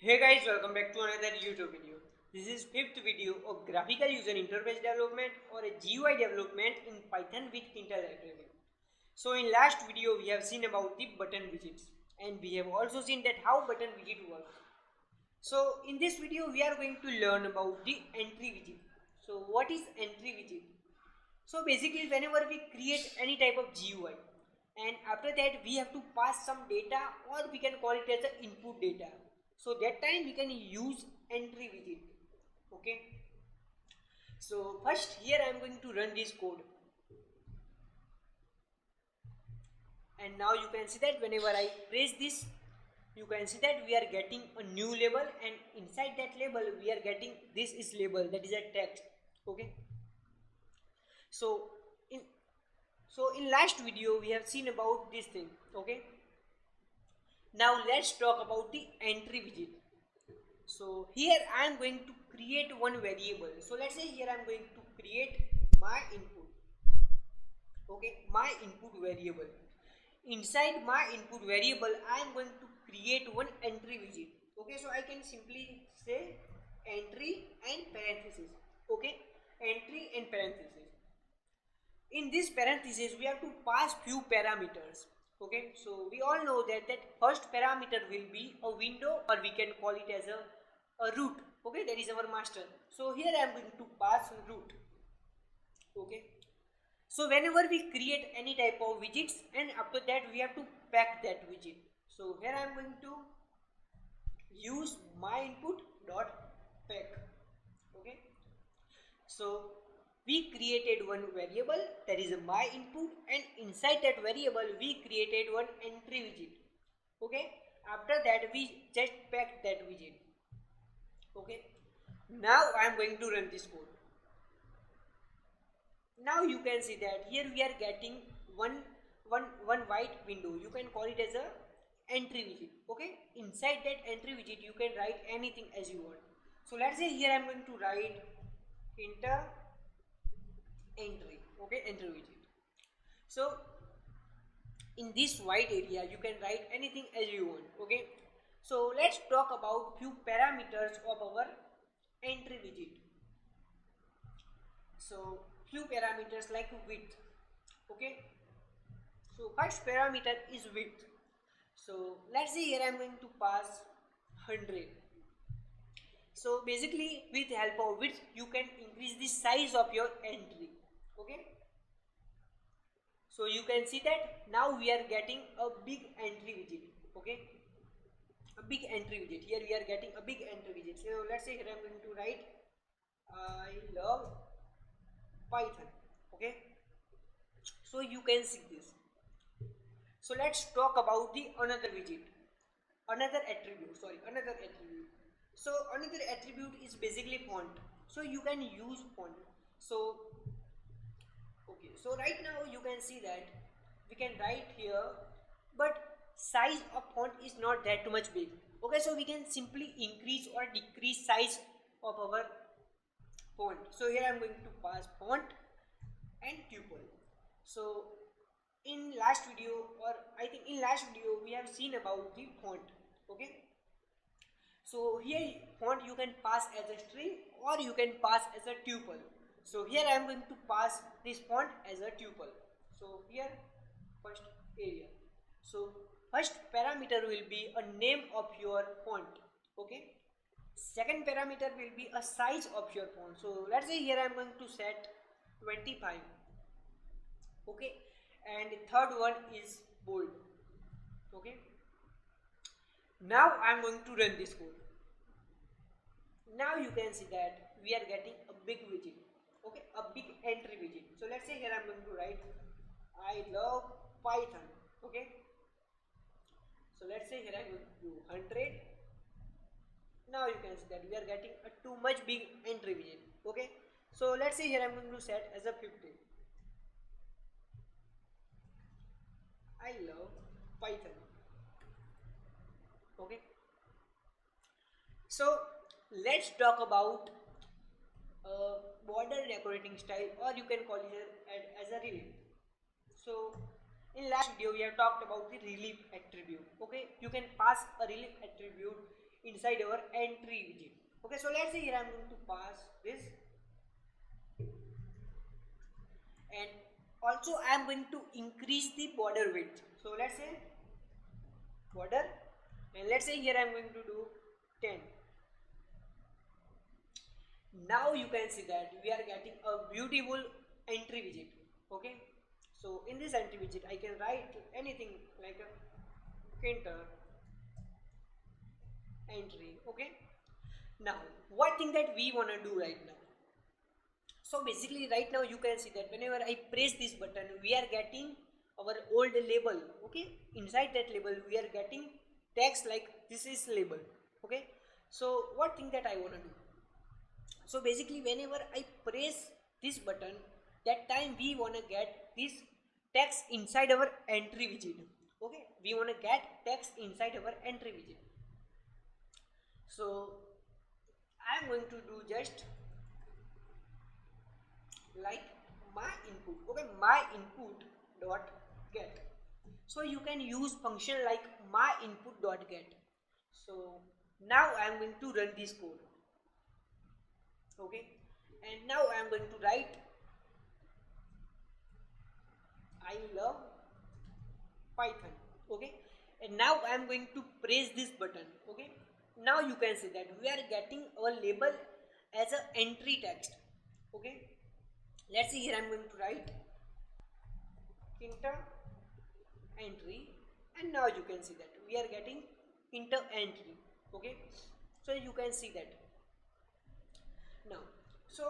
Hey guys, welcome back to another YouTube video. This is fifth video of graphical user interface development or a GUI development in Python with Tkinter library. So in last video we have seen about the button widgets and we have also seen that how button widget works. So in this video we are going to learn about the entry widget. So what is entry widget? So basically whenever we create any type of GUI and after that we have to pass some data or we can call it as the input data. So that time we can use entry widget. Okay. So first here I am going to run this code. And now you can see that whenever I press this, you can see that we are getting a new label and inside that label we are getting this is label, that is a text. Okay. So in last video we have seen about this thing. Okay. Now let's talk about the entry widget. So here I am going to create one variable. So let's say here I am going to create my input. Okay, my input variable. Inside my input variable I am going to create one entry widget. Okay, so I can simply say entry and parenthesis. Okay, entry and parenthesis. In this parenthesis we have to pass few parameters. Okay, so we all know that first parameter will be a window or we can call it as a root. Okay, that is our master. So here I am going to pass root. Okay, so whenever we create any type of widgets and after that we have to pack that widget. So here I am going to use my input dot pack. Okay, so we created one variable, that is my input, and inside that variable we created one entry widget. Okay, after that we just packed that widget. Okay, now I am going to run this code. Now you can see that here we are getting one white window. You can call it as a entry widget. Okay, inside that entry widget you can write anything as you want. So let's say here I am going to write Tkinter entry. Okay, entry widget. So in this white area you can write anything as you want. Okay, so let's talk about few parameters of our entry widget. So few parameters like width. Okay, so first parameter is width. So let's say here I am going to pass 100. So basically with help of width you can increase the size of your entry. Okay, so you can see that now we are getting a big entry widget. Okay, a big entry widget. Here we are getting a big entry widget. So let's say here I am going to write I love Python. Okay, so you can see this. So let's talk about the another widget, another attribute. So another attribute is basically font. So you can use font. So okay, so right now you can see that we can write here, but size of font is not that much big. Okay, so we can simply increase or decrease size of our font. So here I am going to pass font and tuple. So in last video, or I think in last video we have seen about the font. Okay, so here font you can pass as a string or you can pass as a tuple. So here I am going to pass this font as a tuple. So here first area. So first parameter will be a name of your font. Okay, second parameter will be a size of your font. So let's say here I am going to set 25. Okay, and third one is bold. Okay, now I am going to run this code. Now you can see that we are getting a big widget. Okay, a big entry widget. So let's say here I am going to write I love Python. Okay, so let's say here I am going to do 100. Now you can see that we are getting a too much big entry widget. Okay, so let's say here I am going to set as a 50. I love Python. Okay, so let's talk about border decorating style, or you can call it as a relief. So in last video we have talked about the relief attribute. Okay, you can pass a relief attribute inside our entry widget. Okay, so let's say here I'm going to pass this, and also I am going to increase the border width. So let's say border, and let's say here I am going to do 10. Now you can see that we are getting a beautiful entry widget. Okay, so in this entry widget I can write anything like a Tkinter entry. Okay, now what thing that we want to do right now? So basically right now you can see that whenever I press this button, we are getting our old label. Okay, inside that label we are getting text like this is label. Okay, so what thing that I want to do? So basically whenever I press this button, that time we want to get this text inside our entry widget. Okay, we want to get text inside our entry widget. So I am going to do just like my input. Okay, my input dot get. So you can use function like my input dot get. So now I am going to run this code. Okay, and now I am going to write I love Python. Okay, and now I am going to press this button. Okay, now you can see that we are getting our label as a entry text. Okay, let's see here I am going to write Tkinter entry, and now you can see that we are getting inter entry. Okay, so you can see that now. So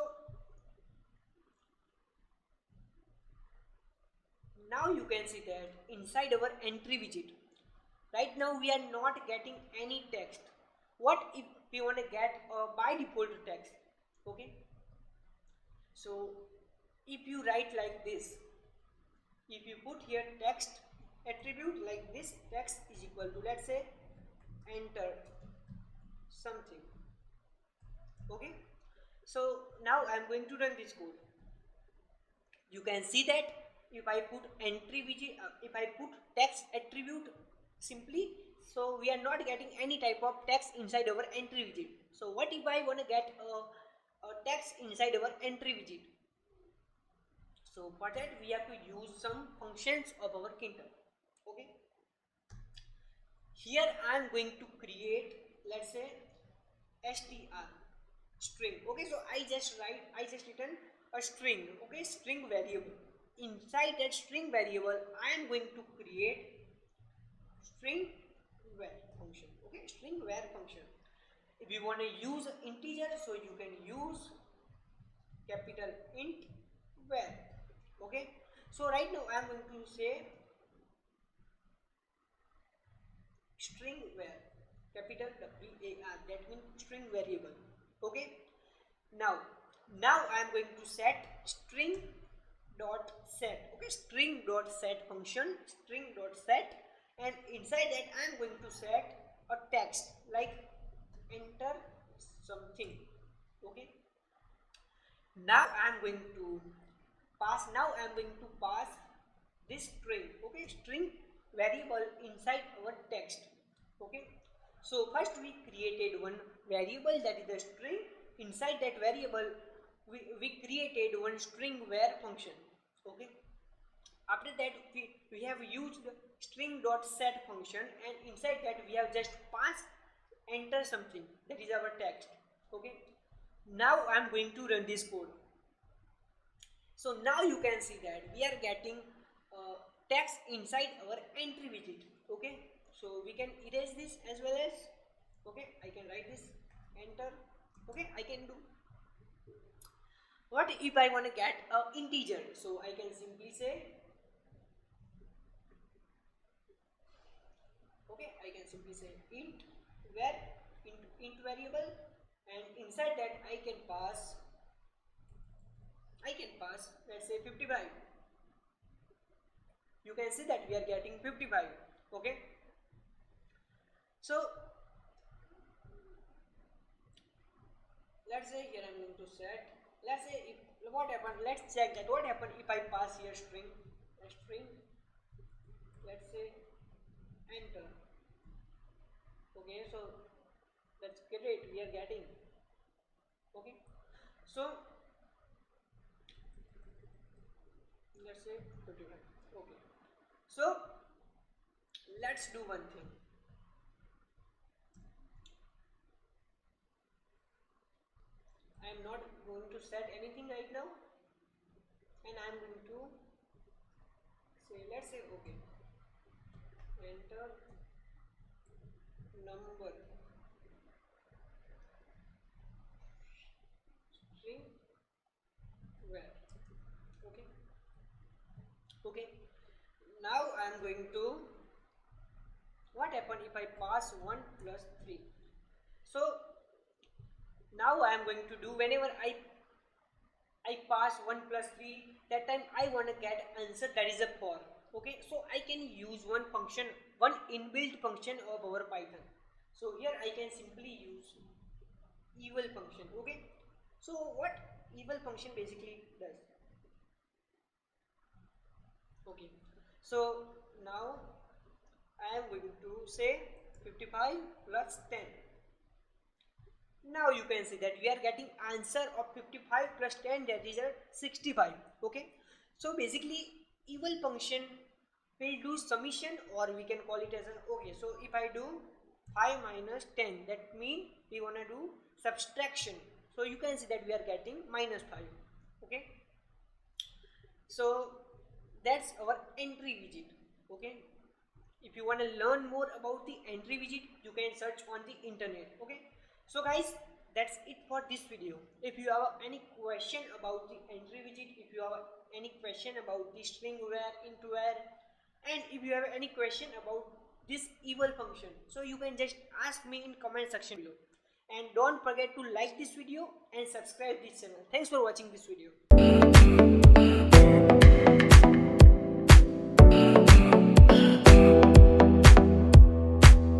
now you can see that inside our entry widget right now we are not getting any text. What if we want to get a by default text? Okay, so if you write like this, if you put here text attribute like this, text is equal to, let's say, enter something. Okay, so now I am going to run this code. You can see that if I put entry widget, if I put text attribute simply, so we are not getting any type of text inside our entry widget. So what if I want to get a text inside our entry widget? So for that we have to use some functions of our Tkinter. Okay, here I am going to create, let's say, str string. Okay, so I just written a string. Okay, string variable. Inside that string variable I am going to create string var function. Okay, string var function. If you want to use integer, so you can use capital int var. Okay, so right now I am going to say string var, capital var, that means string variable. Okay, now I am going to set string dot set. Okay, string dot set function, string dot set, and inside that I am going to set a text like enter something. Okay, now I am going to pass this string. Okay, string variable inside our text. Okay, so first we created one variable, that is the string. Inside that variable we created one string var function. Okay, after that we have used the string dot set function, and inside that we have just passed enter something, that is our text. Okay, now I am going to run this code. So now you can see that we are getting text inside our entry widget. Okay, so we can erase this as well as, okay, I can write this enter. Okay, I can do. What if I want to get a integer? So I can simply say, okay, I can simply say int var, int variable, and inside that I can pass, let's say 55. You can see that we are getting 55. Okay, so let's say here I'm going to set, let's say if what happened, let's check that what happened if I pass here string, let's say enter. Okay, so great, we are getting. Okay, so let's say 55. Okay, so let's do one thing. I am not going to set anything right now, and I am going to say, let's say, okay, enter number string where. Okay, okay, now I am going to, what happen if I pass 1 plus 3. So now I am going to do, whenever I pass 1 plus 3, that time I want to get answer, that is a for. Okay, so I can use one function, one inbuilt function of our Python. So here I can simply use eval function. Okay, so what eval function basically does. Okay, so now I am going to say 55 plus 10. Now you can see that we are getting answer of 55 plus 10, that is a 65. Okay, so basically eval function will do summation, or we can call it as an, okay, so if I do 5 minus 10, that means we want to do subtraction. So you can see that we are getting minus 5. Okay, so that's our entry widget. Okay, if you want to learn more about the entry widget, you can search on the internet. Okay, so guys, that's it for this video. If you have any question about the entry widget, if you have any question about the string where, int where, and if you have any question about this eval function, so you can just ask me in comment section below. And don't forget to like this video and subscribe this channel. Thanks for watching this video.